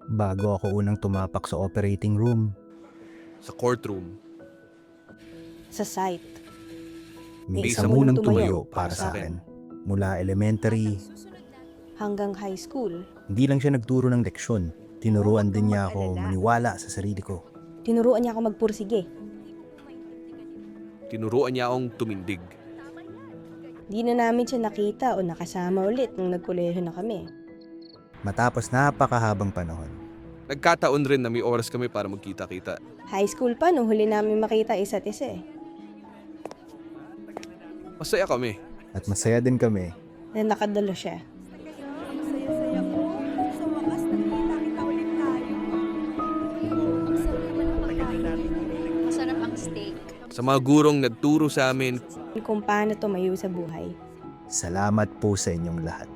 bago ako unang tumapak sa operating room. Sa courtroom. Sa site. May isa isa munang tumayo para sa akin. Mula elementary, Hanggang high school. hindi lang siya nagturo ng leksyon. Tinuruan din niya ako maniwala sa sarili ko. Tinuruan niya ako magpursige. Tinuruan niya akong tumindig. Di na namin siya nakita o nakasama ulit nung nagkolehiyo na kami. Matapos napakahabang panahon, Nagkataon rin na may oras kami para magkita-kita. High school pa nung huli namin makita isa't isa eh. Masaya kami. at masaya din kami, Na nakadalo siya. Saya-saya ko. Sa wakas, nakita kita ulit tayo. Ang sarap naman ng pagkain. Masarap ang steak. Sa mga gurong nagturo sa amin, Kung paano tumayo sa buhay. salamat po sa inyong lahat.